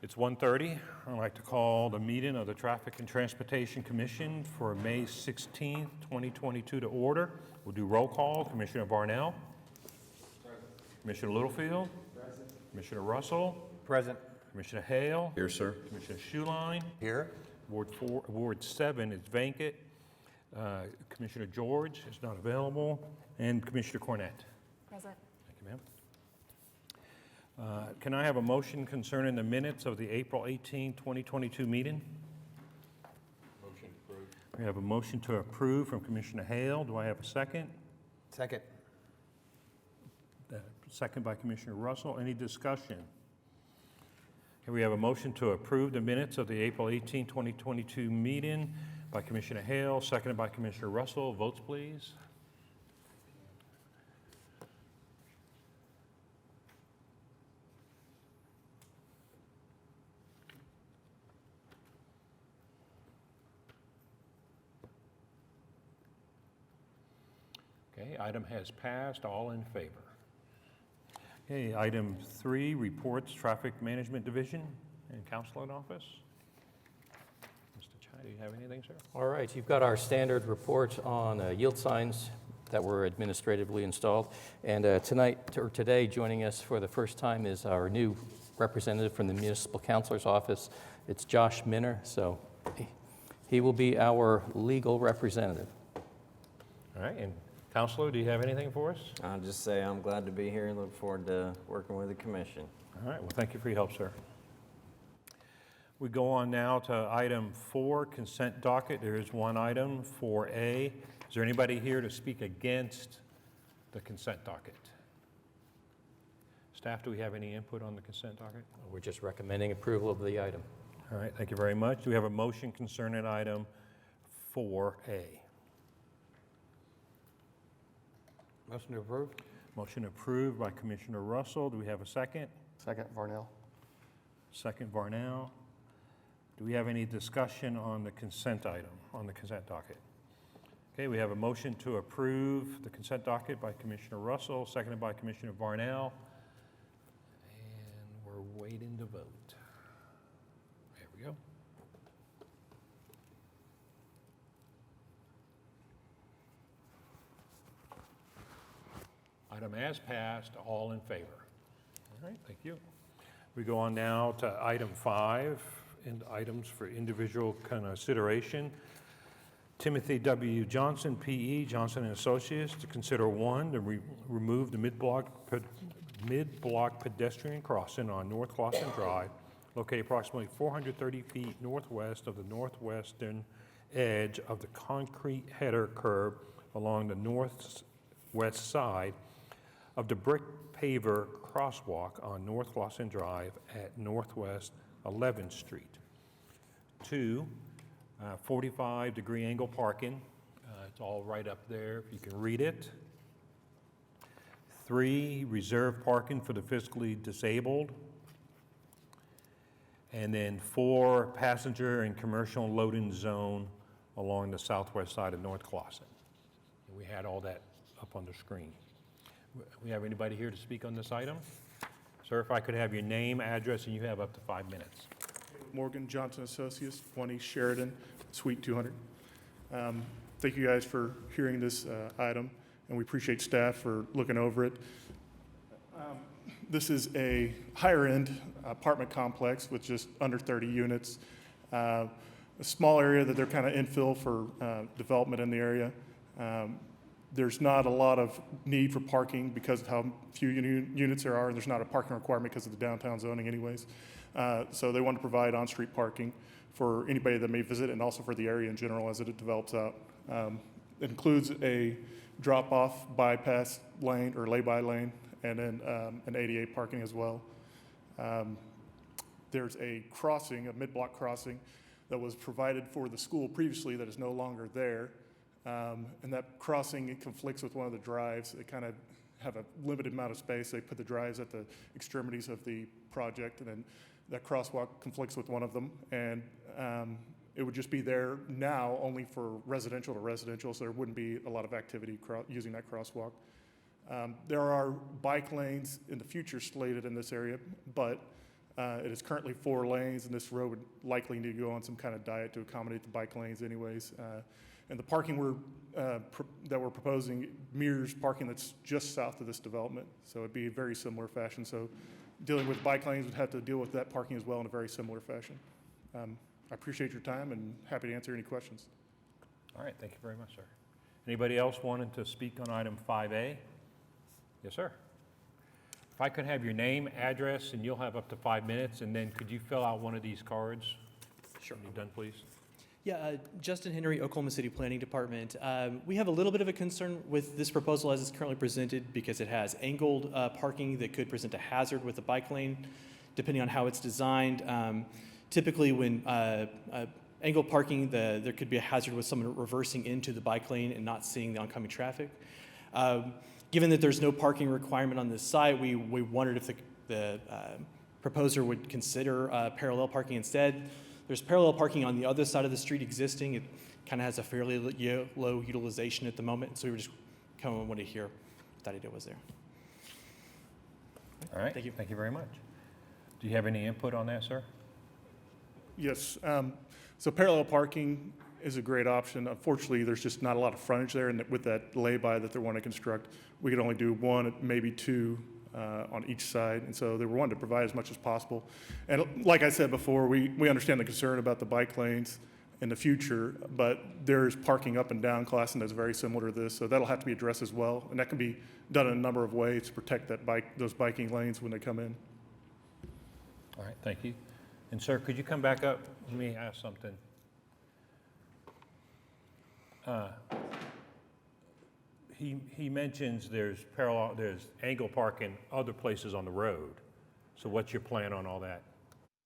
It's 1:30. I'd like to call the meeting of the Traffic and Transportation Commission for May 16th, 2022 to order. We'll do roll call. Commissioner Varnell. Present. Commissioner Littlefield. Present. Commissioner Russell. Present. Commissioner Hale. Here, sir. Commissioner Schuline. Here. Ward 7 is vacant. Commissioner George is not available. And Commissioner Cornett. Present. Thank you, ma'am. Can I have a motion concerning the minutes of the April 18, 2022 meeting? Motion approved. We have a motion to approve from Commissioner Hale. Do I have a second? Second. Second by Commissioner Russell. Any discussion? Okay, we have a motion to approve the minutes of the April 18, 2022 meeting by Commissioner Hale, seconded by Commissioner Russell. Votes, please. Okay, item has passed. All in favor. Okay, item 3, reports, Traffic Management Division and Counseling Office. Mr. Chai, do you have anything, sir? All right, you've got our standard report on yield signs that were administratively installed. And today, joining us for the first time is our new representative from the Municipal Counselor's Office. It's Josh Minner, so he will be our legal representative. All right, and Counselor, do you have anything for us? I'll just say I'm glad to be here and look forward to working with the commission. All right, well, thank you for your help, sir. We go on now to item 4, consent docket. There is one item, 4A. Is there anybody here to speak against the consent docket? Staff, do we have any input on the consent docket? We're just recommending approval of the item. All right, thank you very much. Do we have a motion concerning item 4A? Motion to approve. Motion approved by Commissioner Russell. Do we have a second? Second, Varnell. Second, Varnell. Do we have any discussion on the consent item, on the consent docket? Okay, we have a motion to approve the consent docket by Commissioner Russell, seconded by Commissioner Varnell. And we're waiting to vote. There we go. Item has passed. All in favor. All right, thank you. We go on now to item 5, and items for individual consideration. Timothy W. Johnson, P.E., Johnson and Associates, to consider 1, to remove the mid-block pedestrian crossing on North Clawson Drive, located approximately 430 feet northwest of the northwestern edge of the concrete header curb along the northwest side of the brick paver crosswalk on North Clawson Drive at Northwest 11th Street. 2, 45-degree angle parking. It's all right up there if you can read it. 3, reserved parking for the physically disabled. And then 4, passenger and commercial loading zone along the southwest side of North Clawson. And we had all that up on the screen. We have anybody here to speak on this item? Sir, if I could have your name, address, and you have up to 5 minutes. Morgan, Johnson Associates, 20 Sheridan, Suite 200. Thank you guys for hearing this item, and we appreciate staff for looking over it. This is a higher-end apartment complex with just under 30 units. A small area that they're kind of infill for development in the area. There's not a lot of need for parking because of how few units there are, and there's not a parking requirement because of the downtown zoning anyways. So they want to provide on-street parking for anybody that may visit and also for the area in general as it develops out. It includes a drop-off bypass lane or lay-by lane and then an ADA parking as well. There's a crossing, a mid-block crossing that was provided for the school previously that is no longer there. And that crossing, it conflicts with one of the drives. They kind of have a limited amount of space. They put the drives at the extremities of the project, and then that crosswalk conflicts with one of them. And it would just be there now only for residential to residential, so there wouldn't be a lot of activity using that crosswalk. There are bike lanes in the future slated in this area, but It is currently 4 lanes, and this road would likely need to go on some kind of diet to accommodate the bike lanes anyways. And the parking that we're proposing mirrors parking that's just south of this development, so it'd be a very similar fashion. So dealing with bike lanes would have to deal with that parking as well in a very similar fashion. I appreciate your time and happy to answer any questions. All right, thank you very much, sir. Anybody else wanting to speak on item 5A? Yes, sir. If I could have your name, address, and you'll have up to 5 minutes, and then could you fill out one of these cards? Sure. When you're done, please. Yeah, Justin Henry, Oklahoma City Planning Department. We have a little bit of a concern with this proposal as it's currently presented because it has angled parking that could present a hazard with the bike lane, depending on how it's designed. Typically, when angled parking, there could be a hazard with someone reversing into the bike lane and not seeing the oncoming traffic. Given that there's no parking requirement on this site, we wondered if the proposer would consider parallel parking instead. There's parallel parking on the other side of the street existing. It kind of has a fairly low utilization at the moment, so we were just kind of wanted to hear what that idea was there. All right. Thank you. Thank you very much. Do you have any input on that, sir? Yes, so parallel parking is a great option. Unfortunately, there's just not a lot of frontage there, and with that lay-by that they want to construct, we could only do 1, maybe 2 on each side, and so they were wanting to provide as much as possible. And like I said before, we understand the concern about the bike lanes in the future, but there's parking up and down Classen that's very similar to this, so that'll have to be addressed as well, and that can be done in a number of ways to protect those biking lanes when they come in. All right, thank you. And sir, could you come back up? Let me ask something. He mentions there's angle parking other places on the road. So what's your plan on all that?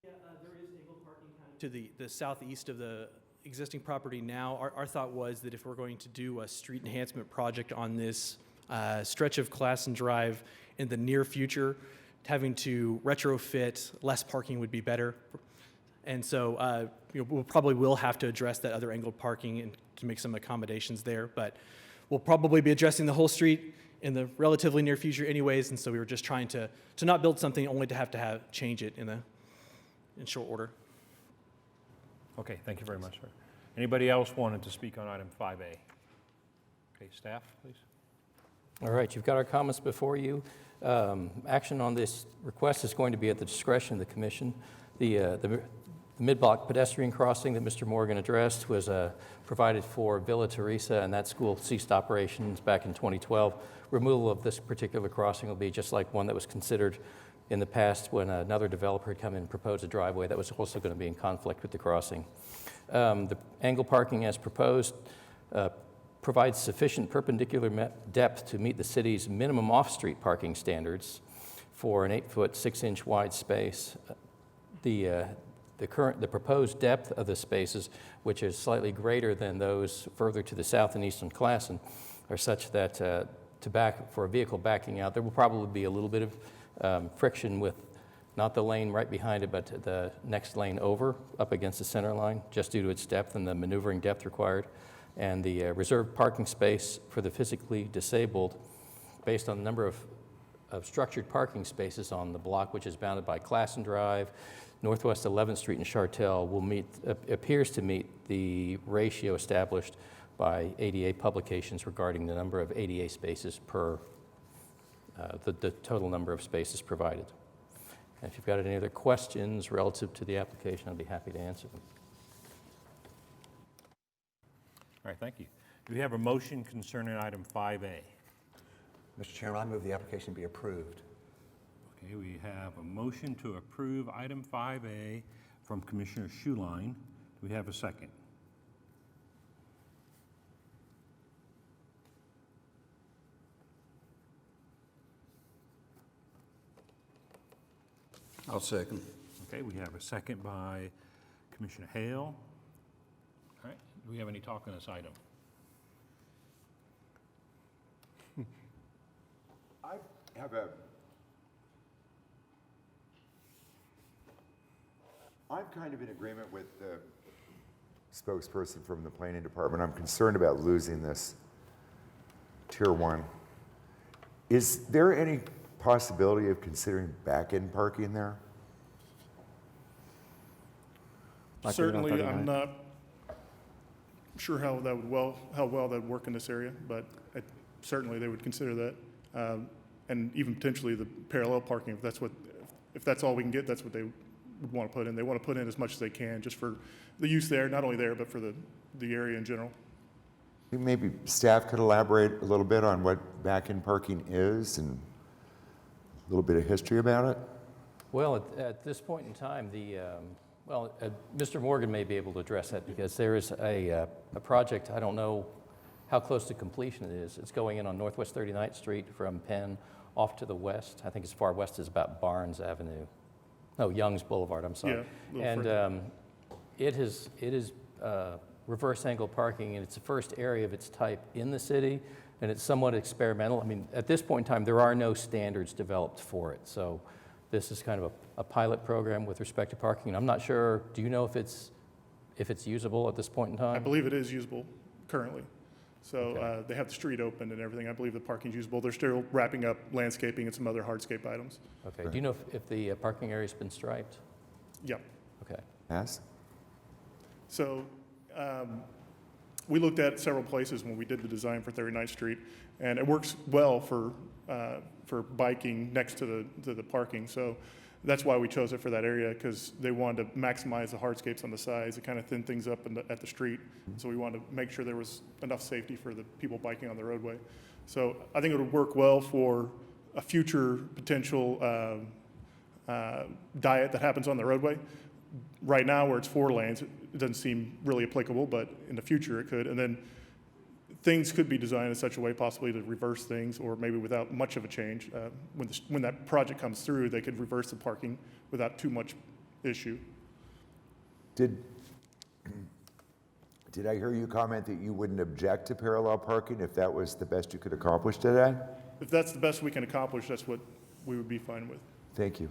Yeah, there is angle parking to the southeast of the existing property now. Our thought was that if we're going to do a street enhancement project on this stretch of Classen Drive in the near future, having to retrofit less parking would be better. And so we'll probably will have to address that other angled parking and to make some accommodations there, but we'll probably be addressing the whole street in the relatively near future anyways, and so we were just trying to not build something only to have change it in short order. Okay, thank you very much, sir. Anybody else wanted to speak on item 5A? Okay, staff, please. All right, you've got our comments before you. Action on this request is going to be at the discretion of the commission. The mid-block pedestrian crossing that Mr. Morgan addressed was provided for Villa Teresa, and that school ceased operations back in 2012. Removal of this particular crossing will be just like one that was considered in the past when another developer had come in and proposed a driveway that was also going to be in conflict with the crossing. The angle parking as proposed provides sufficient perpendicular depth to meet the city's minimum off-street parking standards for an 8-foot, 6-inch wide space. The proposed depth of the spaces, which is slightly greater than those further to the south and east on Classen, are such that for a vehicle backing out, there will probably be a little bit of friction with not the lane right behind it, but the next lane over, up against the center line, just due to its depth and the maneuvering depth required. And the reserved parking space for the physically disabled, based on the number of structured parking spaces on the block, which is bounded by Classen Drive, Northwest 11th Street and Chartel, appears to meet the ratio established by ADA publications regarding the number of ADA spaces per the total number of spaces provided. And if you've got any other questions relative to the application, I'd be happy to answer them. All right, thank you. Do we have a motion concerning item 5A? Mr. Chairman, I move the application be approved. Okay, we have a motion to approve item 5A from Commissioner Schuline. Do we have a second? I'll second. Okay, we have a second by Commissioner Hale. All right, do we have any talk on this item? I have I'm kind of in agreement with the spokesperson from the planning department. I'm concerned about losing this Tier 1. Is there any possibility of considering back-end parking there? Like Certainly, they're on I'm 39. not sure how well that would work in this area, but certainly they would consider that. And even potentially the parallel parking, if that's all we can get, that's what they would want to put in. They want to put in as much as they can, just for the use there, not only there, but for the area in general. Maybe staff could elaborate a little bit on what back-in parking is and a little bit of history about it? Well, at this point in time, Mr. Morgan may be able to address that because there is a project, I don't know how close to completion it is. It's going in on Northwest 39th Street from Penn off to the west. I think as far west as about Barnes Avenue. No, Young's Boulevard, I'm sorry. Yeah, a little And further. it is reverse angle parking, and it's the first area of its type in the city, and it's somewhat experimental. I mean, at this point in time, there are no standards developed for it. So this is kind of a pilot program with respect to parking. And I'm not sure, do you know if it's usable at this point in time? I believe it is usable currently. So Okay. they have the street open and everything. I believe the parking's usable. They're still wrapping up landscaping and some other hardscape items. Okay. Do you know if the parking area's been striped? Yeah. Okay. Yes? So we looked at several places when we did the design for 39th Street, and it works well for biking next to the parking. So that's why we chose it for that area, because they wanted to maximize the hardscapes on the sides and kind of thin things up at the street. So we wanted to make sure there was enough safety for the people biking on the roadway. So I think it would work well for a future potential diet that happens on the roadway. Right now, where it's 4 lanes, it doesn't seem really applicable, but in the future it could. And then things could be designed in such a way possibly to reverse things, or maybe without much of a change. When that project comes through, they could reverse the parking without too much issue. Did I hear you comment that you wouldn't object to parallel parking if that was the best you could accomplish today? If that's the best we can accomplish, that's what we would be fine with. Thank you.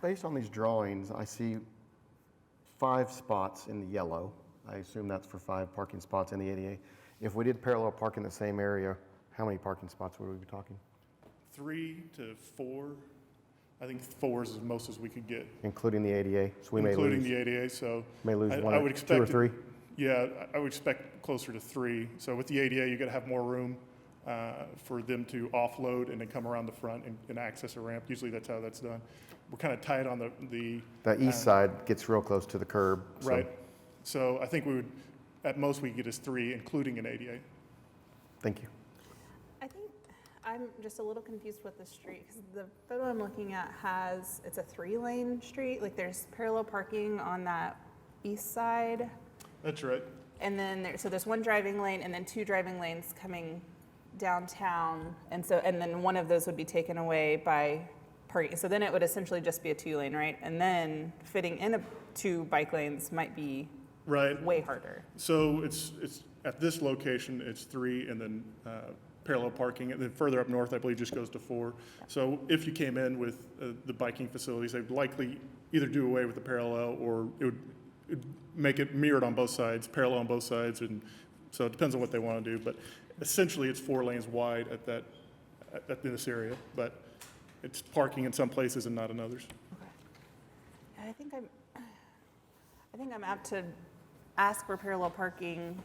Based on these drawings, I see 5 spots in the yellow. I assume that's for 5 parking spots in the ADA. If we did parallel park in the same area, how many parking spots would we be talking? 3 to 4. I think 4 is as most as we could get, Including the ADA, so we including may the ADA. So lose I one, would 2 or expect 3. Yeah, I would expect closer to 3. So with the ADA, you got to have more room for them to offload and then come around the front and access a ramp. Usually that's how that's done. We're kind of tight on the The east side gets real close to the curb. so- right. So I think we would, at most, we could get is 3, including an ADA. Thank you. I think I'm just a little confused with the street, because the photo I'm looking at it's a 3-lane street. Like, there's parallel parking on that east side, That's right. and then there's 1 driving lane and then 2 driving lanes coming downtown, and then one of those would be taken away by parking. So then it would essentially just be a 2-lane, right? And then fitting in 2 bike lanes might be Right. way harder. So it's at this location, it's 3, and then parallel parking, and then further up north, I believe, just goes to 4. So if you came in with the biking facilities, they'd likely either do away with the parallel, or it'd make it mirrored on both sides, parallel on both sides, and so it depends on what they want to do. But essentially, it's 4 lanes wide at this area, but it's parking in some places and not in others. I think I'm apt to ask for parallel parking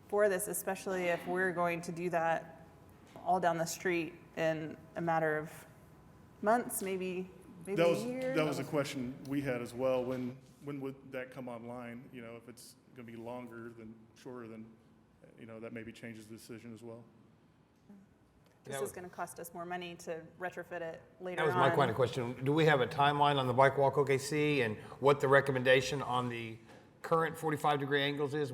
for this, especially if we're going to do that all down the street in a matter of months, maybe a year. That was a question we had as well. When would that come online? You know, if it's going to be longer than shorter, then, you know, that maybe changes the decision as well. This is going to cost us more money to retrofit it later That was on. my kind of question. Do we have a timeline on the Bike Walk OKC and what the recommendation on the current 45-degree angles is?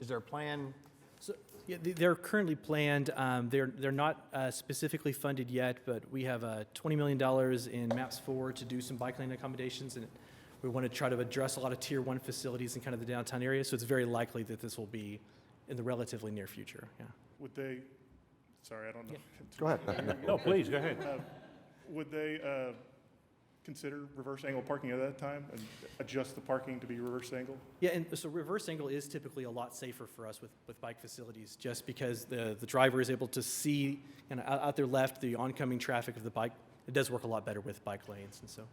Is there a plan? So, yeah, they're currently planned. They're not specifically funded yet, but we have $20 million in MAPS 4 to do some bike lane accommodations, and we want to try to address a lot of Tier 1 facilities in kind of the downtown area, so it's very likely that this will be in the relatively near future, yeah. Would they, sorry, I don't know. Go ahead. No, please, go ahead. Would they consider reverse angle parking at that time and adjust the parking to be reverse angle? Yeah, and so reverse angle is typically a lot safer for us with bike facilities, just because the driver is able to see kind of out their left the oncoming traffic of the bike. It does work a lot better with bike lanes, and so.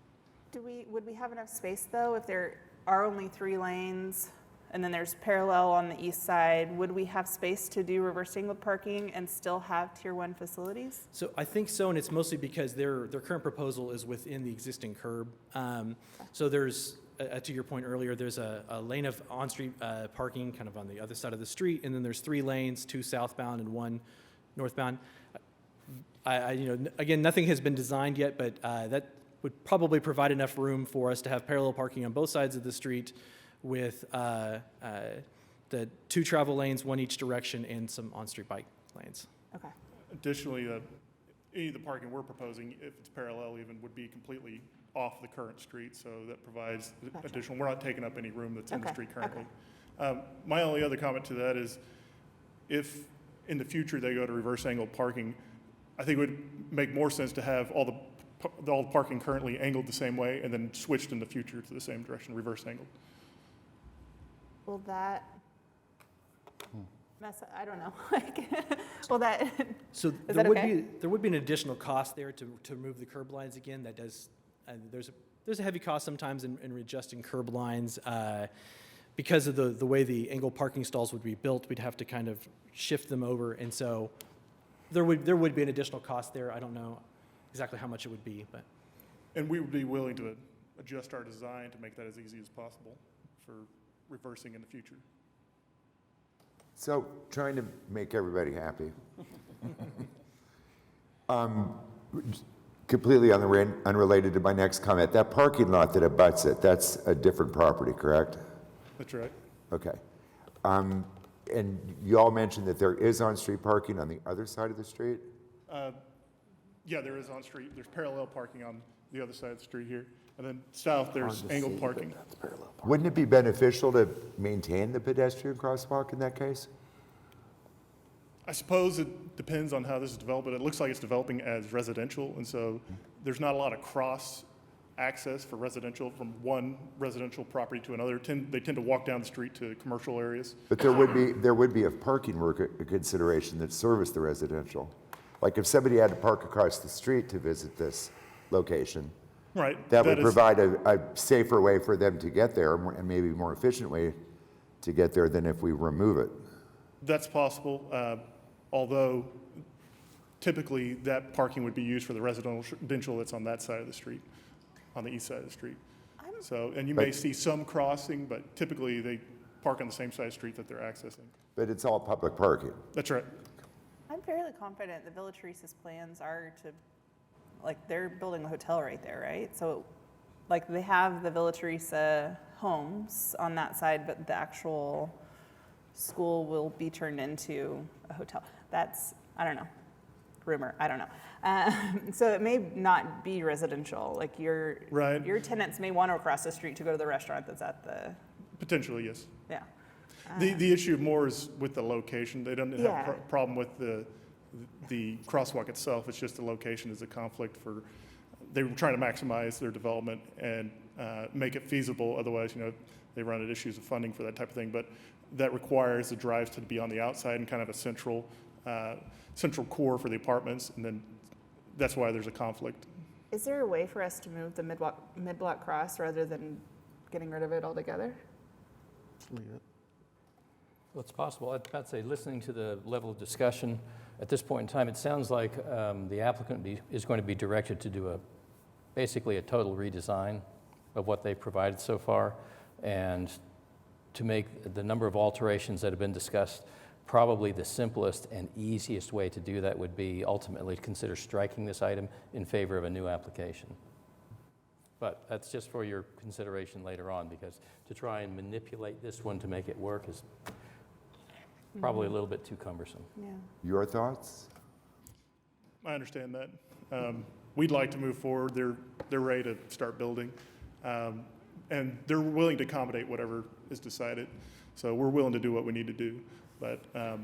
Would we have enough space though, if there are only 3 lanes and then there's parallel on the east side? Would we have space to do reverse angled parking and still have tier 1 facilities? So I think so, and it's mostly because their current proposal is within the existing curb. So there's, to your point earlier, there's a lane of on-street parking kind of on the other side of the street, and then there's 3 lanes, 2 southbound and 1 northbound. Again, nothing has been designed yet, but that would probably provide enough room for us to have parallel parking on both sides of the street with the 2 travel lanes, 1 each direction, and some on-street bike lanes. Okay. Additionally, any of the parking we're proposing, if it's parallel even, would be completely off the current street, so that provides Gotcha. additional, we're not taking up any room that's in the Okay, street currently. My only other comment to that is, if in the future they go to reverse angle parking, I think it would make more sense to have all the parking currently angled the same way and then switched in the future to the same direction, reverse angled. Will that mess up? I don't know. Will that, So is there that would okay? there would be an additional cost there to remove the curb lines again. That does, there's a heavy cost sometimes in readjusting curb lines. Because of the way the angled parking stalls would be built, we'd have to kind of shift them over, and so there would be an additional cost there. I don't know exactly how much it would be, but. And we would be willing to adjust our design to make that as easy as possible for reversing in the future. So, trying to make everybody happy. Completely unrelated to my next comment, that parking lot that abuts it, that's a different property, correct? That's right. Okay. And you all mentioned that there is on-street parking on the other side of the street? Yeah, there is on-street, there's parallel parking on the other side of the street here. And then south, there's angled parking. Wouldn't it be beneficial to maintain the pedestrian crosswalk in that case? I suppose it depends on how this is developed, but it looks like it's developing as residential, and so there's not a lot of cross access for residential from one residential property to another. They tend to walk down the street to commercial areas. But there would be a parking consideration that serviced the residential. Like if somebody had to park across the street to visit this location, Right. that would is- provide a safer way for them to get there and maybe a more efficient way to get there than if we remove it. That's possible, although typically that parking would be used for the residential that's on that side of the street, on the east side of the street. So, and you may see some crossing, but typically they park on the same side of the street that they're accessing. But it's all public parking. That's right. I'm fairly confident the Villa Teresa's plans are to, like, they're building a hotel right there, right? So, like, they have the Villa Teresa homes on that side, but the actual school will be turned into a hotel. That's, I don't know, rumor, I don't know. So it may not be residential, like your tenants may want to cross the street to go to the restaurant that's at the, Potentially, yes. yeah. The issue more is with the location. They don't have Yeah. a problem with the crosswalk itself. It's just the location is a conflict for, they were trying to maximize their development and make it feasible. Otherwise, they run into issues of funding for that type of thing. But that requires the drives to be on the outside and kind of a central core for the apartments. And then that's why there's a conflict. Is there a way for us to move the mid-block cross rather than getting rid of it altogether? Leave it. Well, it's possible. I'd say, listening to the level of discussion at this point in time, it sounds like the applicant is going to be directed to do basically a total redesign of what they've provided so far, and to make the number of alterations that have been discussed. Probably the simplest and easiest way to do that would be ultimately to consider striking this item in favor of a new application. But that's just for your consideration later on, because to try and manipulate this one to make it work is probably a little bit too cumbersome. Yeah. Your thoughts? I understand that. We'd like to move forward. They're ready to start building. And they're willing to accommodate whatever is decided. So we're willing to do what we need to do. But I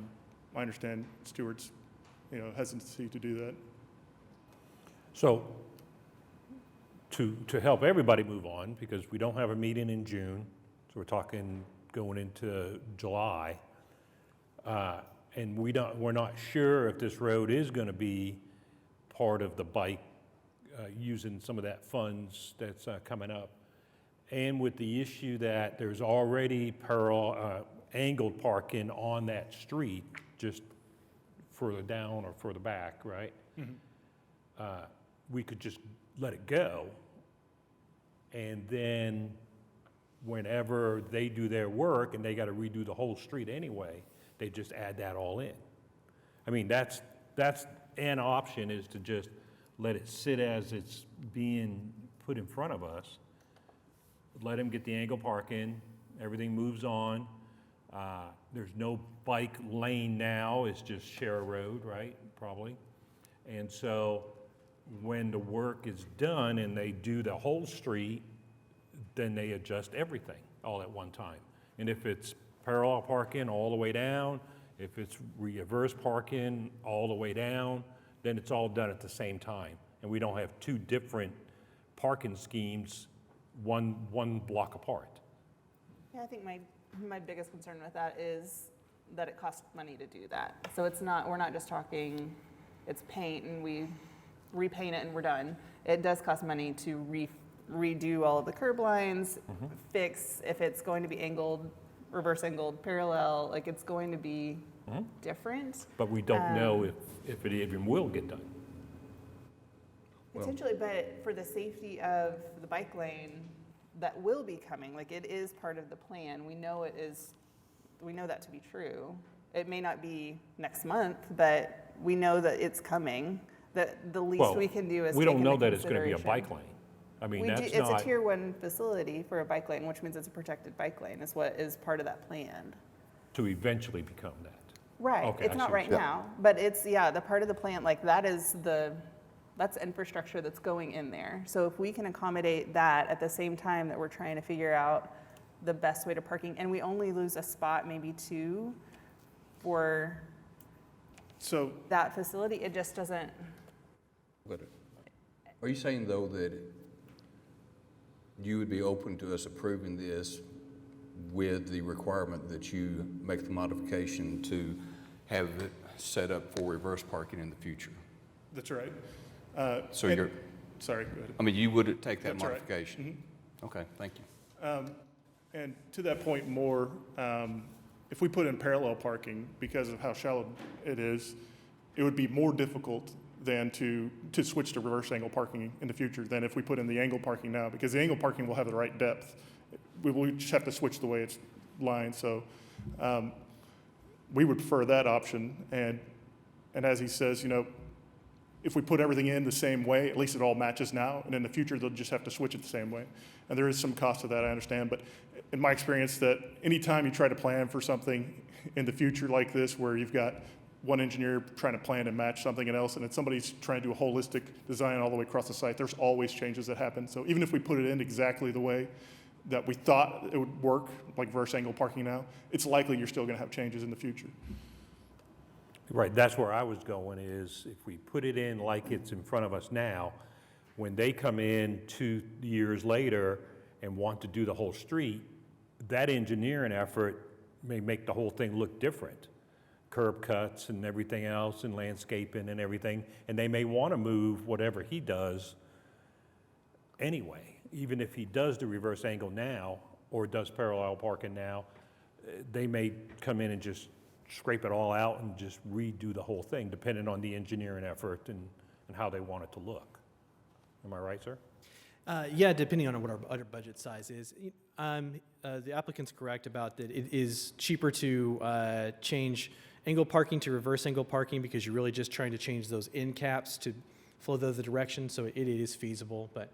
understand Stuart's, hesitancy to do that. So to help everybody move on, because we don't have a meeting in June, so we're talking going into July, and we're not sure if this road is going to be part of the bike using some of that funds that's coming up. And with the issue that there's already angled parking on that street, just further down or further back, right? We could just let it go. And then whenever they do their work and they got to redo the whole street anyway, they just add that all in. I mean, that's an option, is to just let it sit as it's being put in front of us. Let them get the angle parking, everything moves on. There's no bike lane now, it's just share a road, right, probably. And so when the work is done and they do the whole street, then they adjust everything all at one time. And if it's parallel parking all the way down, if it's reverse parking all the way down, then it's all done at the same time. And we don't have two different parking schemes, one block apart. Yeah, I think my biggest concern with that is that it costs money to do that. So we're not just talking, it's paint and we repaint it and we're done. It does cost money to redo all of the curb lines, fix if it's going to be angled, reverse angled, parallel, like it's going to be different. But we don't know if it even will get done. Potentially, but for the safety of the bike lane that will be coming, like it is part of the plan. We know that to be true. It may not be next month, but we know that it's coming. That the least we can do is we take don't know into that it's going to be a consideration. bike lane. I mean, It's a tier 1 facility for a bike lane, which means it's a protected bike lane, is what is part of that plan. to eventually become that. Right, Okay, it's I not see right what now, but it's, the part of the plan, like that's infrastructure that's going in there. So if we can accommodate that at the same time that we're trying to figure out the best way to parking, and we only lose a spot, maybe two, for So that facility, it just doesn't, But are you saying, though, that you would be open to us approving this with the requirement that you make the modification to have it set up for reverse parking in the future? that's right. So and- you're, Sorry, go ahead. I mean, you would take that That's right. modification? Okay, thank you. And to that point more, if we put in parallel parking, because of how shallow it is, it would be more difficult than to switch to reverse angle parking in the future than if we put in the angle parking now, because the angle parking will have the right depth. We just have to switch the way it's lined, so we would prefer that option. And as he says, if we put everything in the same way, at least it all matches now, and in the future, they'll just have to switch it the same way. And there is some cost to that, I understand, but in my experience, that anytime you try to plan for something in the future like this, where you've got one engineer trying to plan and match something else, and then somebody's trying to do a holistic design all the way across the site, there's always changes that happen. So even if we put it in exactly the way that we thought it would work, like reverse angle parking now, it's likely you're still gonna have changes in the future. Right, that's where I was going, is if we put it in like it's in front of us now, when they come in 2 years later and want to do the whole street, that engineering effort may make the whole thing look different. Curb cuts and everything else and landscaping and everything, and they may want to move whatever he does anyway. Even if he does the reverse angle now or does parallel parking now, they may come in and just scrape it all out and just redo the whole thing, depending on the engineering effort and how they want it to look. Am I right, sir? Yeah, depending on what our budget size is. The applicant's correct about that it is cheaper to change angle parking to reverse angle parking because you're really just trying to change those end caps to flow the other direction, so it is feasible. But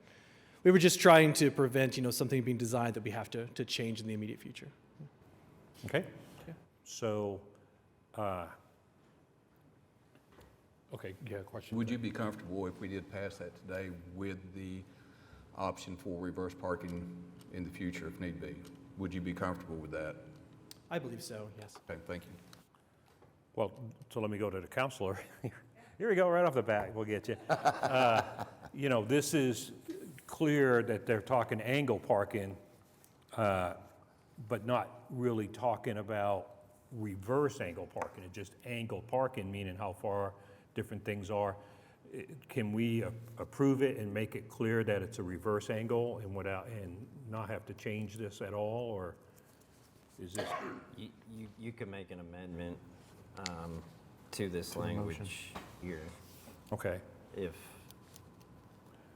we were just trying to prevent, something being designed that we have to change in the immediate future. Okay. So, okay, you had a question? Would you be comfortable if we did pass that today with the option for reverse parking in the future if need be? Would you be comfortable with that? I believe so, yes. Okay, thank you. Well, so let me go to the counselor. Here we go, right off the bat, we'll get you. This is clear that they're talking angle parking, but not really talking about reverse angle parking. It's just angle parking, meaning how far different things are. can we approve it and make it clear that it's a reverse angle and and not have to change this at all, or is this? You can make an amendment to this language here Okay. if,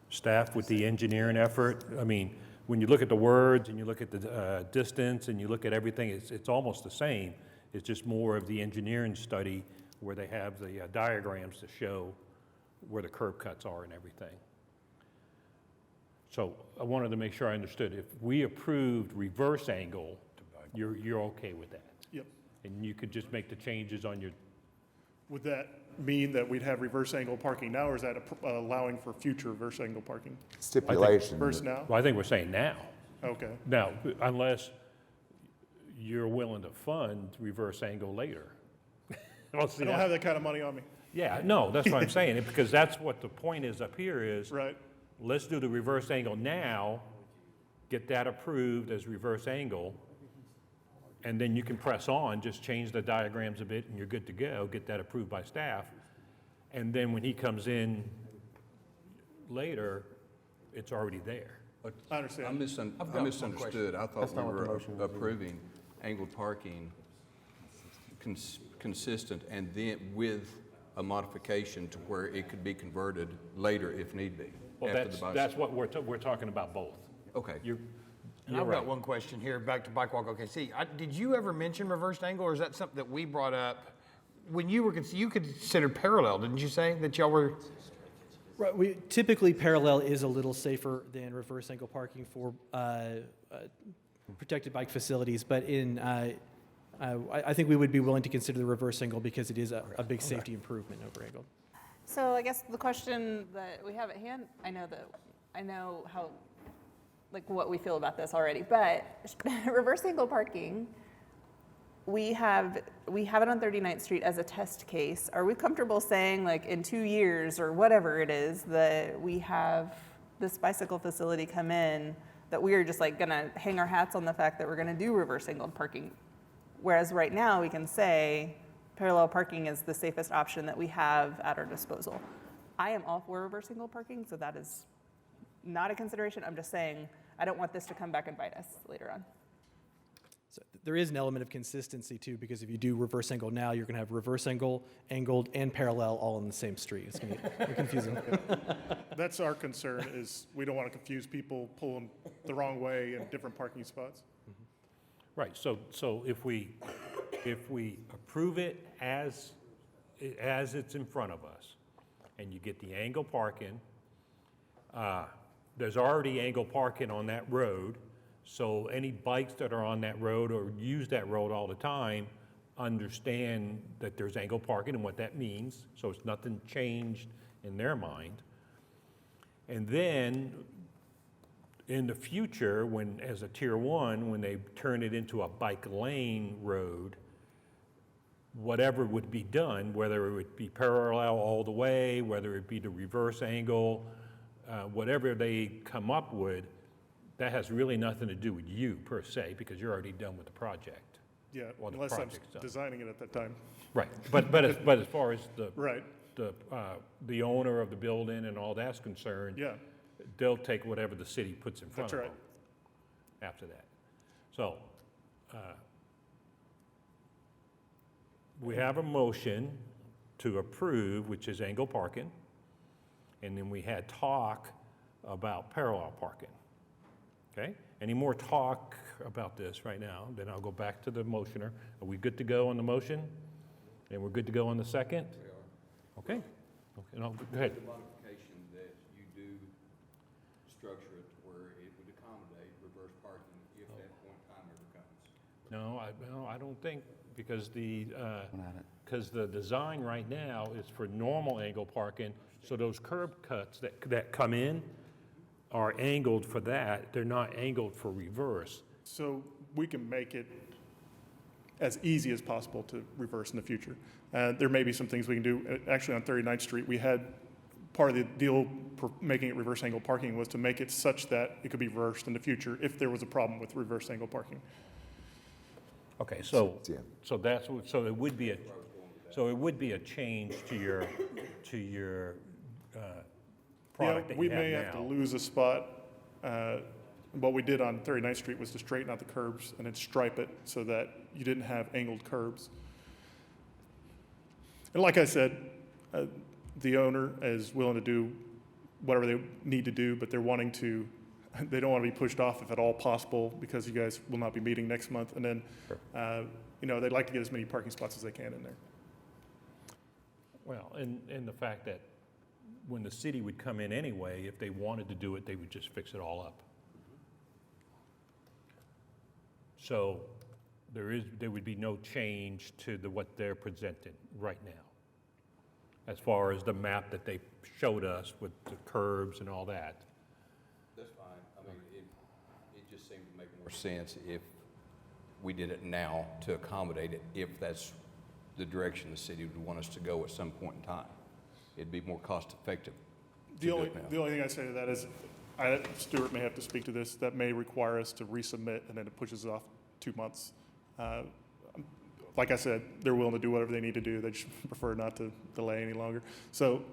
Staff with the engineering effort, I mean, when you look at the words and you look at the distance and you look at everything, it's almost the same. It's just more of the engineering study where they have the diagrams to show where the curb cuts are and everything. So I wanted to make sure I understood. If we approved reverse angle, you're okay with that? Yep. And you could just make the changes on your, Would that mean that we'd have reverse angle parking now, or is that allowing for future reverse angle parking? Stipulation. Reverse now? well, I think we're saying now. Okay. Now, unless you're willing to fund reverse angle later. Well, see, I don't have that kind of money on me. yeah, no, that's what I'm saying, because that's what the point is up here is, Right. let's do the reverse angle now, get that approved as reverse angle, and then you can press on, just change the diagrams a bit, and you're good to go, get that approved by staff. And then when he comes in later, it's already there. I understand. I misunderstood. I thought That's we not what the were motion was. approving angled parking consistent and then with a modification to where it could be converted later if need be. Well, after the bicycle. that's what we're talking about both. Okay. You're And I've right. got one question here, back to Bike Walk OKC. Did you ever mention reversed angle, or is that something that we brought up? When you were, you considered parallel, didn't you say, that y'all were? Right, typically parallel is a little safer than reverse angle parking for protected bike facilities, but I think we would be willing to consider the reverse angle because it is a big safety improvement over angle. So I guess the question that we have at hand, I know how, like what we feel about this already, but reverse angle parking, we have it on 39th Street as a test case. Are we comfortable saying, like, in 2 years or whatever it is, that we have this bicycle facility come in, that we are just like gonna hang our hats on the fact that we're gonna do reverse angled parking? Whereas right now we can say parallel parking is the safest option that we have at our disposal. I am all for reverse angle parking, so that is not a consideration. I'm just saying I don't want this to come back and bite us later on. So there is an element of consistency too, because if you do reverse angle now, you're going to have reverse angle, angled, and parallel all in the same street. It's going to be confusing. That's our concern, is we don't want to confuse people pulling the wrong way in different parking spots. Right, so if we approve it as it's in front of us, and you get the angle parking, there's already angle parking on that road, so any bikes that are on that road or use that road all the time understand that there's angle parking and what that means, so it's nothing changed in their mind. And then in the future, when, as a tier 1, when they turn it into a bike lane road, whatever would be done, whether it would be parallel all the way, whether it be the reverse angle, whatever they come up with, that has really nothing to do with you per se, because you're already done with the project. Yeah, Well, the unless I'm project's done. designing it at that time. Right, but as far as Right, the owner of the building and all that's concerned, yeah, they'll take whatever the city puts in front That's of right. them after that. So, we have a motion to approve, which is angle parking, and then we had talk about parallel parking. Okay? Any more talk about this right now? Then I'll go back to the motioner. Are we good to go on the motion? And we're good to go on the second? Okay. Okay, no, go ahead. The modification that you do structure it where it would accommodate reverse parking if that point in time ever comes. No, I don't think, because the design right now is for normal angle parking, so those curb cuts that come in are angled for that. They're not angled for reverse. so we can make it as easy as possible to reverse in the future. There may be some things we can do. Actually, on 39th Street, we had, part of the deal for making it reverse angle parking was to make it such that it could be reversed in the future if there was a problem with reverse angle parking. Okay, so Yeah. so it would be a change to your product that we you have now. may have to lose a spot. What we did on 39th Street was to straighten out the curbs and then stripe it so that you didn't have angled curbs. And like I said, the owner is willing to do whatever they need to do, but they don't want to be pushed off if at all possible, because you guys will not be meeting next month. And then, they'd like to get as many parking spots as they can in there. Well, and the fact that when the city would come in anyway, if they wanted to do it, they would just fix it all up. So there would be no change to what they're presenting right now, as far as the map that they showed us with the curbs and all that. That's fine. I mean, it just seemed to make more sense if we did it now to accommodate it, if that's the direction the city would want us to go at some point in time. It'd be more cost effective to do it now. The only thing I say to that is, Stuart may have to speak to this, that may require us to resubmit, and then it pushes it off 2 months. Like I said, they're willing to do whatever they need to do. They just prefer not to delay any longer. So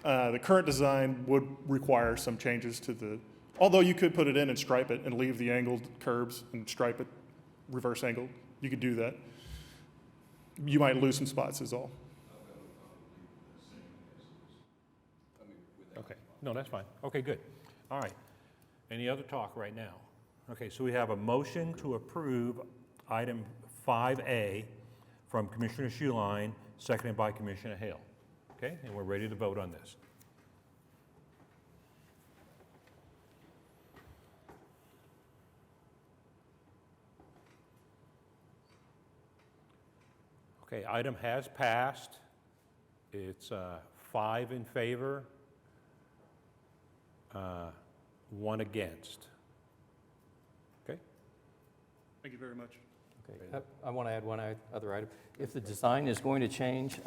the current design would require some changes to although you could put it in and stripe it and leave the angled curbs and stripe it reverse angled. You could do that. You might lose some spots is all. Okay, no, that's fine. Okay, good. All right. Any other talk right now? Okay, so we have a motion to approve item 5A from Commissioner Schuline, seconded by Commissioner Hale. Okay, and we're ready to vote on this. Okay, item has passed. It's 5 in favor, 1 against. Okay? Thank you very much. Okay, I want to add one other item. If the design is going to change,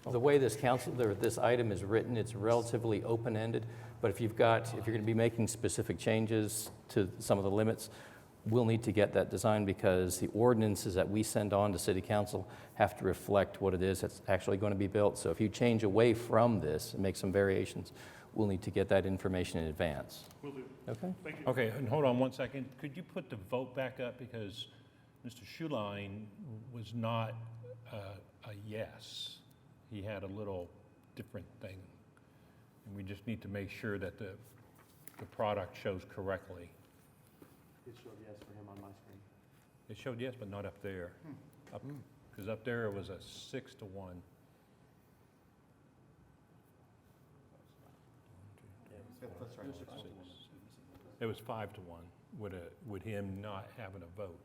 the way this this item is written, it's relatively open-ended, but if you're going to be making specific changes to some of the limits, we'll need to get that design, because the ordinances that we send on to City Council have to reflect what it is that's actually going to be built. So if you change away from this and make some variations, we'll need to get that information in advance. Will do. Okay? Thank you. Okay, and hold on one second. Could you put the vote back up, because Mr. Schuline was not a yes. He had a little different thing. And we just need to make sure that the product shows correctly. It showed yes for him on my screen. It showed yes, but not up there. Because up there it was a 6-1. That's right. It was 5-1 with him not having a vote.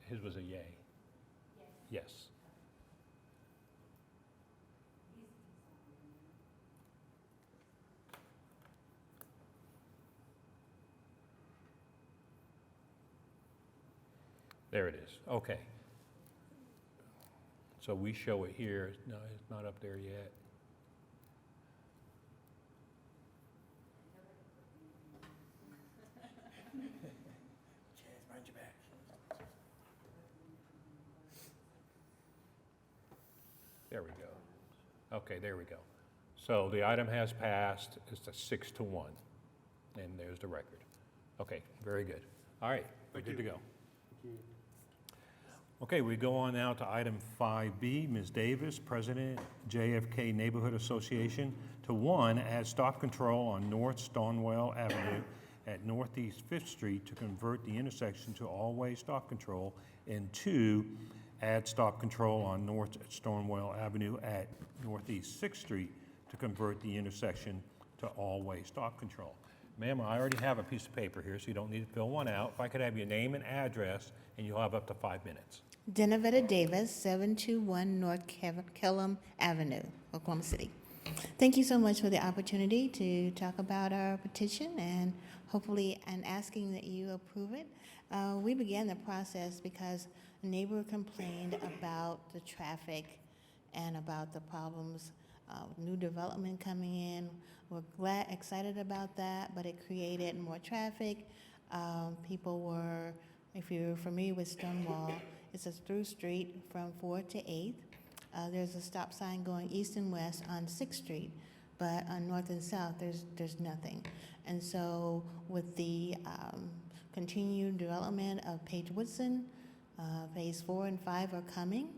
His was a yay. Yes. There it is. Okay. So we show it here. No, it's not up there yet. There we go. Okay, there we go. So the item has passed. It's a 6-1. And there's the record. Okay, very good. All right, we're good to go. Okay, we go on now to item 5B. Ms. Davis, President, JFK Neighborhood Association, to 1, add stop control on North Stonewell Avenue at Northeast 5th Street to convert the intersection to all-way stop control, and 2, add stop control on North Stormwell Avenue at Northeast 6th Street to convert the intersection to all-way stop control. Ma'am, I already have a piece of paper here, so you don't need to fill one out. If I could have your name and address, and you'll have up to 5 minutes. Denavetta Davis, 721 North Kellam Avenue, Oklahoma City. Thank you so much for the opportunity to talk about our petition and hopefully and asking that you approve it. We began the process because a neighbor complained about the traffic and about the problems with new development coming in. We're excited about that, but it created more traffic. People were, if you're familiar with Stonewall, it's a through street from 4th to 8th. There's a stop sign going east and west on 6th Street, but on north and south, there's nothing. And so with the continued development of Page Woodson, phase 4 and 5 are coming.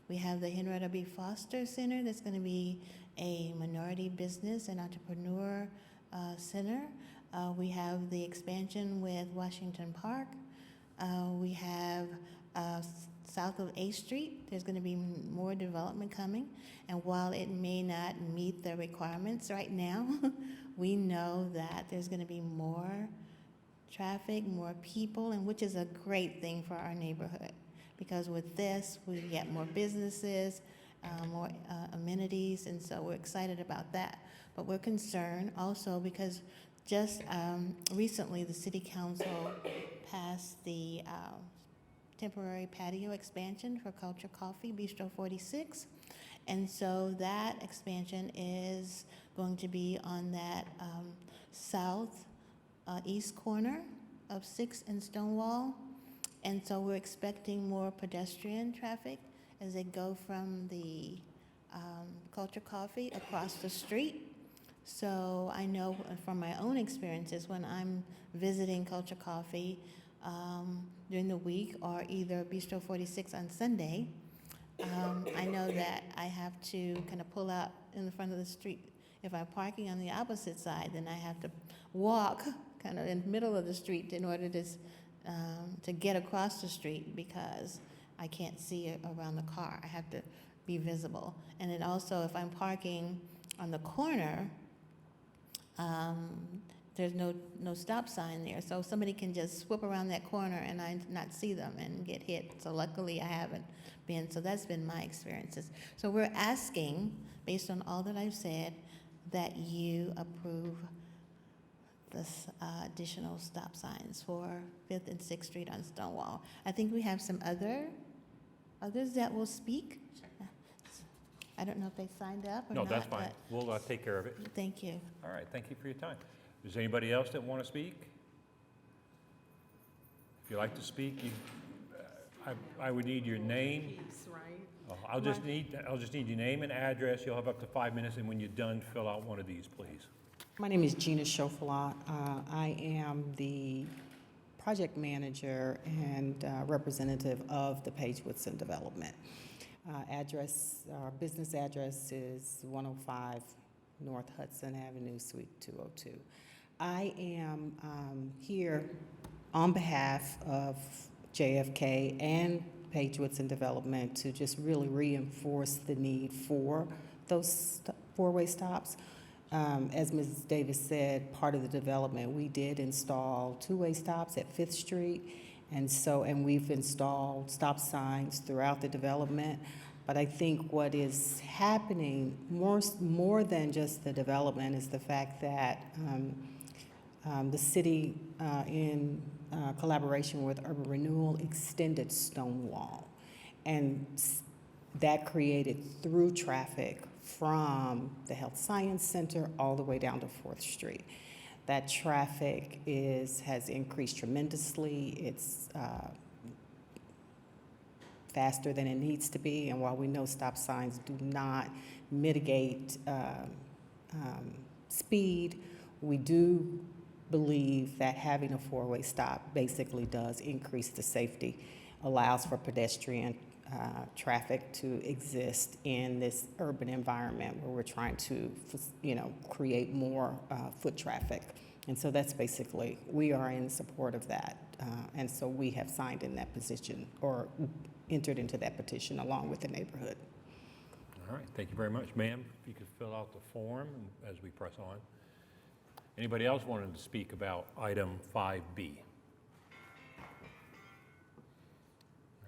We have the Henrietta B. Foster Center that's going to be a minority business and entrepreneur center. We have the expansion with Washington Park. We have south of 8th Street, there's going to be more development coming. And while it may not meet the requirements right now, we know that there's going to be more traffic, more people, and which is a great thing for our neighborhood. Because with this, we get more businesses, more amenities, and so we're excited about that. But we're concerned also because just recently the City Council passed the temporary patio expansion for Culture Coffee, Bistro 46. And so that expansion is going to be on that east corner of 6th and Stonewell. And so we're expecting more pedestrian traffic as they go from the Culture Coffee across the street. So I know from my own experiences when I'm visiting Culture Coffee during the week or either Bistro 46 on Sunday, I know that I have to kind of pull out in the front of the street. If I'm parking on the opposite side, then I have to walk kind of in the middle of the street in order to get across the street because I can't see around the car. I have to be visible. And then also if I'm parking on the corner, there's no stop sign there. So somebody can just whip around that corner and I not see them and get hit. So luckily I haven't been, so that's been my experiences. So we're asking, based on all that I've said, that you approve this additional stop signs for 5th and 6th Street on Stonewall. I think we have some others that will speak. I don't know if they signed up or No, not. that's fine. We'll take care of it. Thank you. All right, thank you for your time. Is there anybody else that want to speak? If you'd like to speak, I would need your name. Oh, I'll just need your name and address. You'll have up to 5 minutes, and when you're done, fill out one of these, please. My name is Gina Schofilat. I am the project manager and representative of the Page Woodson development. Business address is 105 North Hudson Avenue, Suite 202. I am here on behalf of JFK and Page Woodson Development to just really reinforce the need for those four-way stops. As Ms. Davis said, part of the development, we did install two-way stops at 5th Street, and we've installed stop signs throughout the development. But I think what is happening more than just the development is the fact that the city, in collaboration with Urban Renewal, extended Stonewell, and that created through traffic from the Health Science Center all the way down to 4th Street. That traffic has increased tremendously. It's faster than it needs to be, and while we know stop signs do not mitigate speed, we do believe that having a four-way stop basically does increase the safety, allows for pedestrian traffic to exist in this urban environment where we're trying to, create more foot traffic. And so that's basically, we are in support of that. And so we have signed in that position or entered into that petition along with the neighborhood. All right, thank you very much. Ma'am, if you could fill out the form as we press on. Anybody else wanted to speak about item 5B?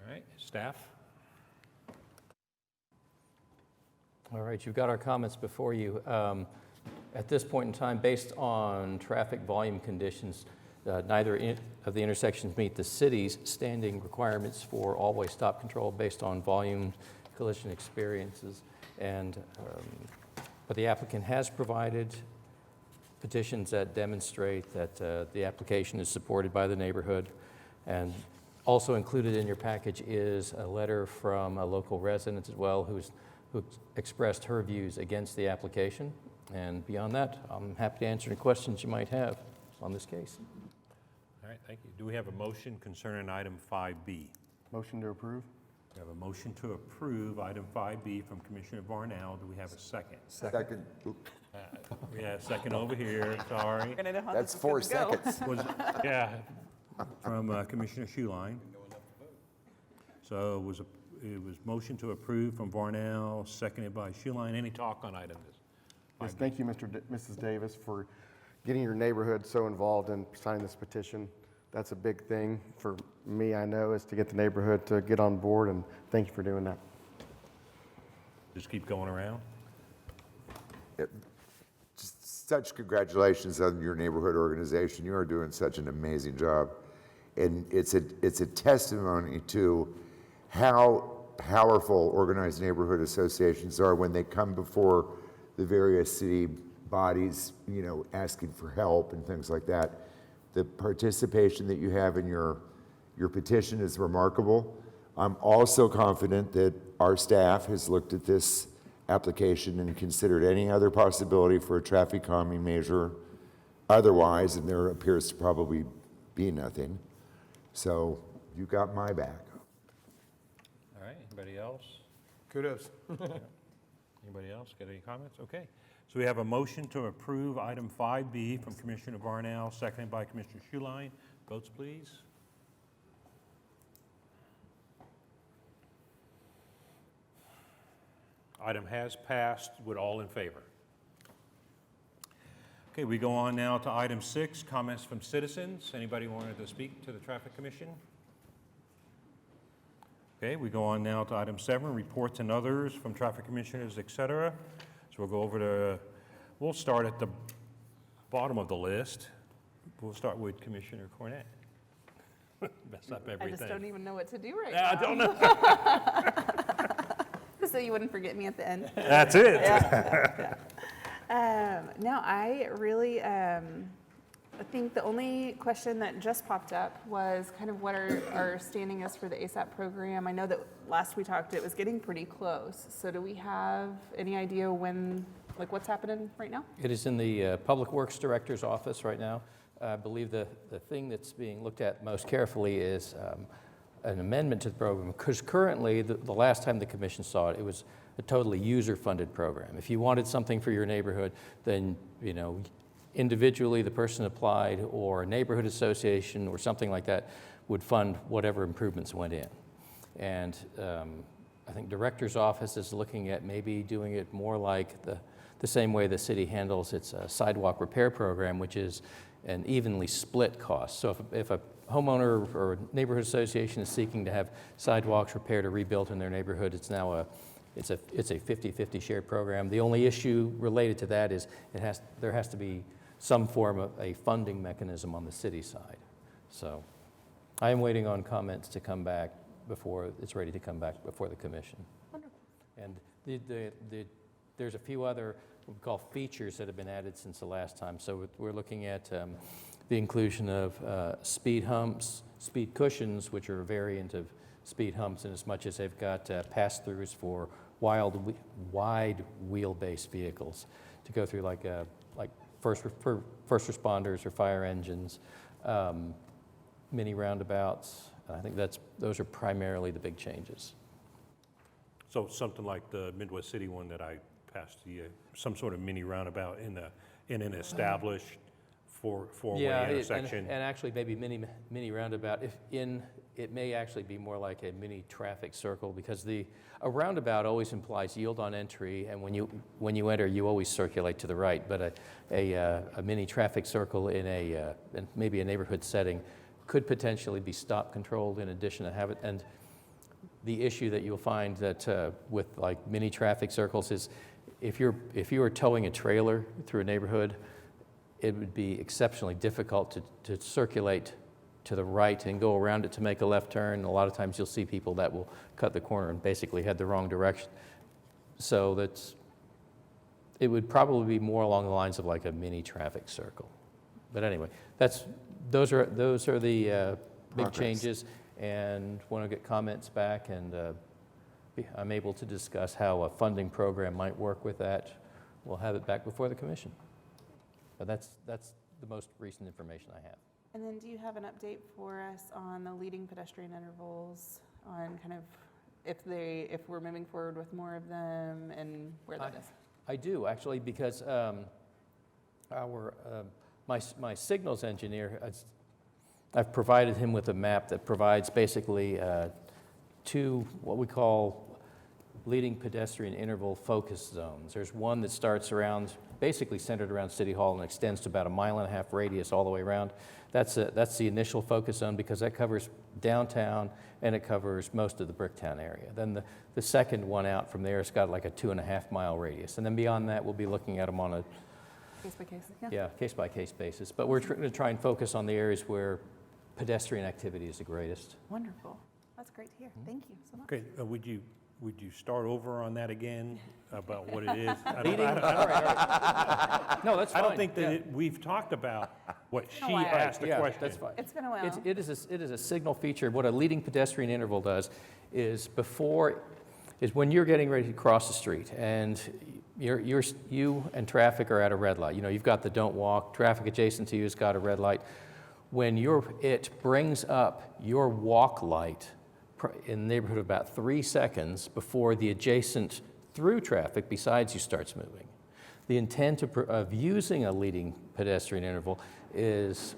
All right, staff? All right, you've got our comments before you. At this point in time, based on traffic volume conditions, neither of the intersections meet the city's standing requirements for all-way stop control based on volume collision experiences. But the applicant has provided petitions that demonstrate that the application is supported by the neighborhood. And also included in your package is a letter from a local resident as well who's who expressed her views against the application. And beyond that, I'm happy to answer any questions you might have on this case. All right, thank you. Do we have a motion concerning item 5B? Motion to approve? We have a motion to approve item 5B from Commissioner Varnell. Do we have a second? Second. Oop, We have a second over here, sorry. We're gonna know how That's this is 4 gonna go. seconds. Yeah, from Commissioner Schuline. So it was motion to approve from Varnell, seconded by Schuline. Any talk on item this? Yes, thank you, Mrs. Davis, for getting your neighborhood so involved in signing this petition. That's a big thing for me, I know, is to get the neighborhood to get on board, and thank you for doing that. Just keep going around? Just such congratulations on your neighborhood organization. You are doing such an amazing job. And it's a testimony to how powerful organized neighborhood associations are when they come before the various city bodies, you know, asking for help and things like that. The participation that you have in your petition is remarkable. I'm also confident that our staff has looked at this application and considered any other possibility for a traffic calming measure otherwise, and there appears to probably be nothing. So you got my back. All right, anybody else? Kudos. Anybody else got any comments? Okay. So we have a motion to approve item 5B from Commissioner Varnell, seconded by Commissioner Schuline. Votes, please. Item has passed with all in favor. Okay, we go on now to item 6, comments from citizens. Anybody wanted to speak to the Traffic Commission? Okay, we go on now to item 7, reports and others from traffic commissioners, et cetera. So we'll go over to, we'll start at the bottom of the list. We'll start with Commissioner Cornett. Mess up everything. I just don't even know what to do right Yeah, I now. don't know. So you wouldn't forget me at the end. That's it. Yeah. No, I really, I think the only question that just popped up was kind of what our standing is for the ASAP program. I know that last we talked, it was getting pretty close. So do we have any idea when, like what's happening right now? It is in the Public Works Director's office right now. I believe the thing that's being looked at most carefully is an amendment to the program, because currently, the last time the commission saw it, it was a totally user-funded program. If you wanted something for your neighborhood, then, you know, individually the person applied, or a neighborhood association or something like that would fund whatever improvements went in. And I think Director's office is looking at maybe doing it more like the same way the city handles its sidewalk repair program, which is an evenly split cost. So if a homeowner or neighborhood association is seeking to have sidewalks repaired or rebuilt in their neighborhood, it's now it's a 50-50 shared program. The only issue related to that is there has to be some form of a funding mechanism on the city side. So I am waiting on comments to come back before it's ready to come back before the commission. Wonderful. And there's a few other what we call features that have been added since the last time. So we're looking at the inclusion of speed humps, speed cushions, which are a variant of speed humps in as much as they've got pass-throughs for wide wheelbase vehicles to go through, like first responders or fire engines, mini roundabouts. I think those are primarily the big changes. So something like the Midwest City one that I passed to you, some sort of mini roundabout in an established four-way intersection. And actually maybe mini roundabout. It may actually be more like a mini traffic circle, because a roundabout always implies yield on entry, and when you enter, you always circulate to the right. But a mini traffic circle in maybe a neighborhood setting could potentially be stop controlled in addition to have it. And the issue that you'll find that with like mini traffic circles is if you are towing a trailer through a neighborhood, it would be exceptionally difficult to circulate to the right and go around it to make a left turn. A lot of times you'll see people that will cut the corner and basically head the wrong direction. So it would probably be more along the lines of like a mini traffic circle. But anyway, those are the big changes, and want to get comments back and I'm able to discuss how a funding program might work with that, we'll have it back before the commission. But that's the most recent information I have. And then do you have an update for us on the leading pedestrian intervals, on kind of if we're moving forward with more of them and where that is? I do, actually, because my signals engineer, I've provided him with a map that provides basically two what we call leading pedestrian interval focus zones. There's one that starts around, basically centered around City Hall and extends to about a 1.5 mile radius all the way around. That's the initial focus zone because that covers downtown and it covers most of the Bricktown area. Then the second one out from there has got like a 2.5 mile radius. And then beyond that, we'll be looking at them on a Case by case, case-by-case basis. But we're going to try and focus on the areas where pedestrian activity is the greatest. Wonderful. That's great to hear. Thank you so much. Okay, would you start over on that again about what it is? No, that's I fine. don't think that we've talked about what been a she while. asked the Yeah, question. that's fine. It's been a while. It is a signal feature. What a leading pedestrian interval does is when you're getting ready to cross the street and you and traffic are at a red light. You know, you've got the don't walk, traffic adjacent to you has got a red light. When it brings up your walk light in the neighborhood of about 3 seconds before the adjacent through traffic besides you starts moving. The intent of using a leading pedestrian interval is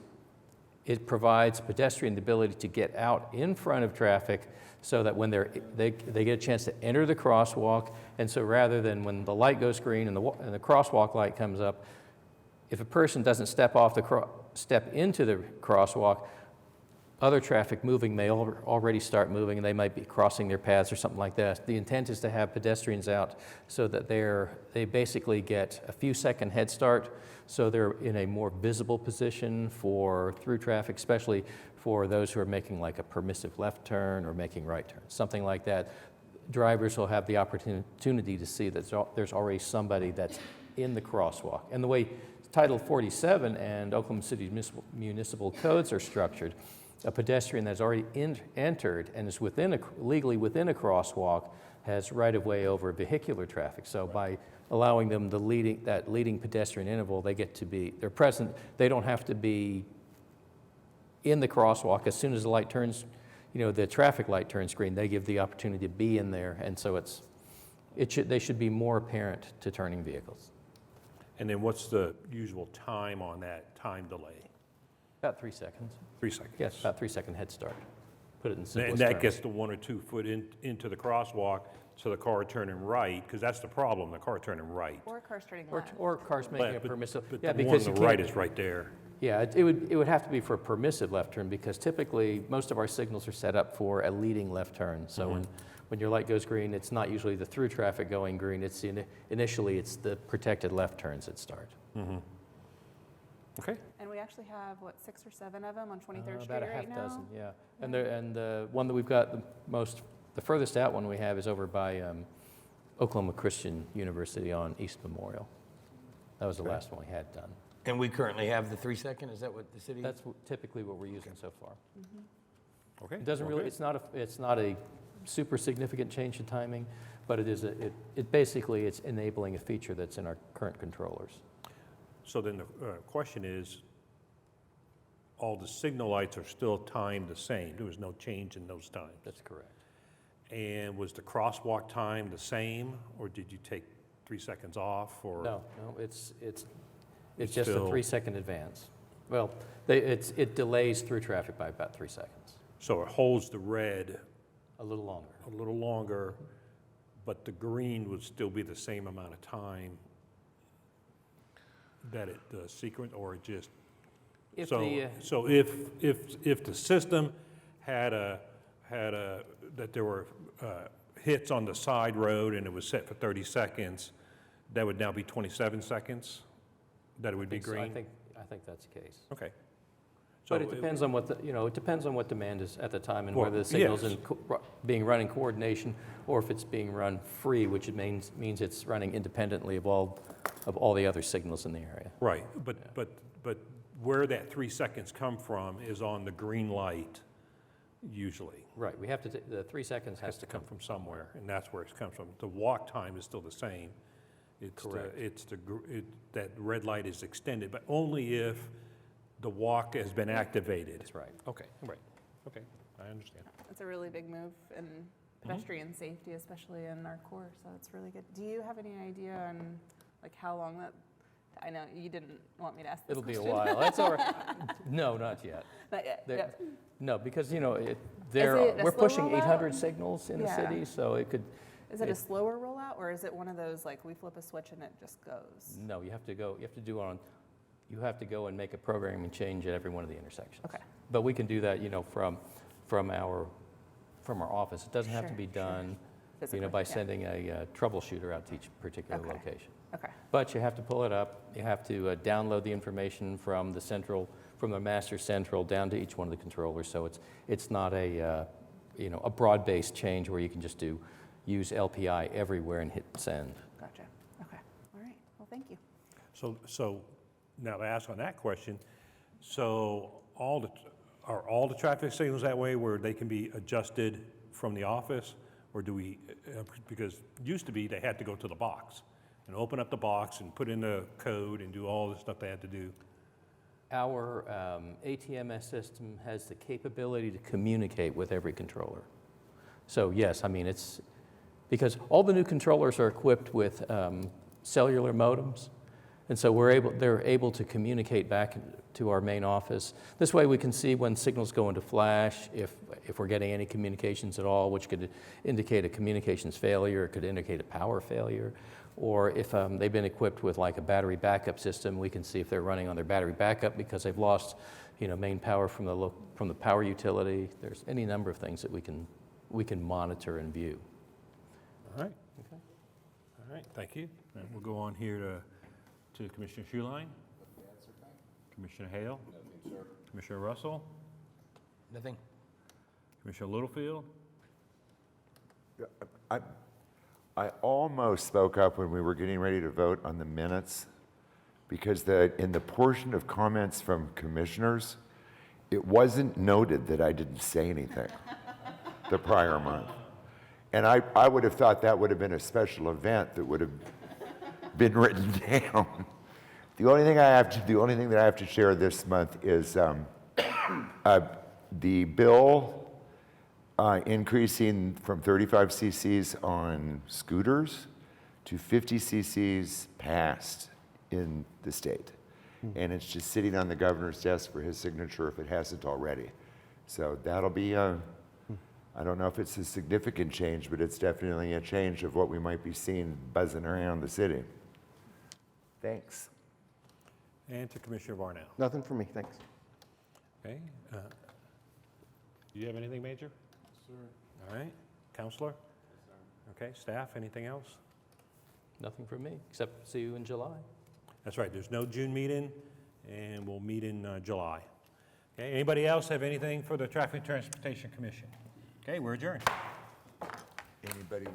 it provides pedestrian the ability to get out in front of traffic so that when they get a chance to enter the crosswalk, and so rather than when the light goes green and the crosswalk light comes up, if a person doesn't step into the crosswalk, other traffic moving may already start moving, and they might be crossing their paths or something like that. The intent is to have pedestrians out so that they basically get a few second head start, so they're in a more visible position for through traffic, especially for those who are making like a permissive left turn or making right turns, something like that. Drivers will have the opportunity to see that there's already somebody that's in the crosswalk. And the way Title 47 and Oklahoma City municipal codes are structured, a pedestrian that's already entered and is legally within a crosswalk has right-of-way over vehicular traffic. So by allowing them that leading pedestrian interval, they're present. They don't have to be in the crosswalk. As soon as the light turns, the traffic light turns green, they give the opportunity to be in there, and so they should be more apparent to turning vehicles. And then what's the usual time on that time delay? About 3 seconds. 3 seconds? Yes, about 3 second head start. Put it in simplest And that terms. gets the 1 or 2 foot into the crosswalk, so the car turning right, because that's the problem, the car turning right. Or cars turning left. Or cars making a permissive. But Yeah, the one because on you the can't- right is right there. Yeah, it would have to be for a permissive left turn because typically most of our signals are set up for a leading left turn. So when your light goes green, it's not usually the through traffic going green. Initially it's the protected left turns that start. Okay. And we actually have, 6 or 7 of them on 23rd Street About a right half now? dozen, yeah. And the one that we've got the furthest out one we have is over by Oklahoma Christian University on East Memorial. That was the last one we had done. And we currently have the 3 second, is that what the city? That's typically what we're using so far. Okay. It doesn't really, Okay. it's not a super significant change in timing, but it basically, it's enabling a feature that's in our current controllers. So then the question is, all the signal lights are still timed the same? There was no change in those times? That's correct. And was the crosswalk time the same, or did you take 3 seconds off, or? No, it's It's just a still- 3 second advance. Well, it delays through traffic by about 3 seconds, So it holds the red a little longer. a little longer, but the green would still be the same amount of time that the sequence, or it just? If So if the system had that there were hits on the side road and it was set for 30 seconds, that would now be 27 seconds? That it would be green? I think that's the case. Okay. But it depends on it depends on what demand is at the time and Well, whether the signal's yes. being run in coordination or if it's being run free, which it means it's running independently of all the other signals in the area. Right, but where that 3 seconds come from is on the green light. usually. Right, we have to, the 3 seconds Has to come from somewhere, and that's where it comes from. The walk time is still the same. Correct. That red light is extended, but only if the walk has been activated. That's right. Okay, right, okay, I understand. It's a really big move in pedestrian safety, especially in our core, so it's really good. Do you have any idea on like how long that, I know you didn't want me to ask this It'll be a question. while. That's all right. No, not yet. Not yet, There- yep. No, because, you know, it a we're slow pushing rollout? 800 signals in the Yeah. city, so it could, Is it a slower rollout, or is it one of those, like, we flip a switch and it just goes? no, you have to go, you have to go and make a programming change at every one of the intersections. Okay. But we can do that, you know, from our office. It doesn't have to Sure, be sure. done, you Physically, know, by yeah. sending a troubleshooter out to each particular Okay. location. Okay, But you have to pull it up, you have to download the information from the master central down to each one of the controllers, so it's not a, you know, a broad-based change where you can just use LPI everywhere and hit send. gotcha. Okay, all right, well, thank you. So now to ask on that question, so are all the traffic signals that way where they can be adjusted from the office? Or do we, because it used to be they had to go to the box and open up the box and put in the code and do all the stuff they had to do. Our ATMS system has the capability to communicate with every controller. So yes, I mean, it's, because all the new controllers are equipped with cellular modems, and so they're able to communicate back to our main office. This way we can see when signals go into flash, if we're getting any communications at all, which could indicate a communications failure, it could indicate a power failure, or if they've been equipped with like a battery backup system, we can see if they're running on their battery backup because they've lost, you know, main power from the power utility. There's any number of things that we can monitor and view. All right. Okay. All right, thank you. And we'll go on here to Commissioner Schuline. Commissioner Hale. Nothing, sir. Commissioner Russell. Nothing? Commissioner Littlefield. I almost spoke up when we were getting ready to vote on the minutes because in the portion of comments from commissioners, it wasn't noted that I didn't say anything the prior month. And I would have thought that would have been a special event that would have been written down. The only thing that I have to share this month is the bill increasing from 35 cc's on scooters to 50 cc's passed in the state. And it's just sitting on the governor's desk for his signature if it hasn't already. So that'll be, I don't know if it's a significant change, but it's definitely a change of what we might be seeing buzzing around the city. Thanks. And to Commissioner Varnell. Nothing for me, thanks. Okay. Do you have anything major? Sir. All right. Counselor? Yes, sir. Okay. Staff, anything else? Nothing from me, except see you in July. That's right. There's no June meeting, and we'll meet in July. Okay. Anybody else have anything for the Traffic and Transportation Commission? Okay. We're adjourned. Anybody?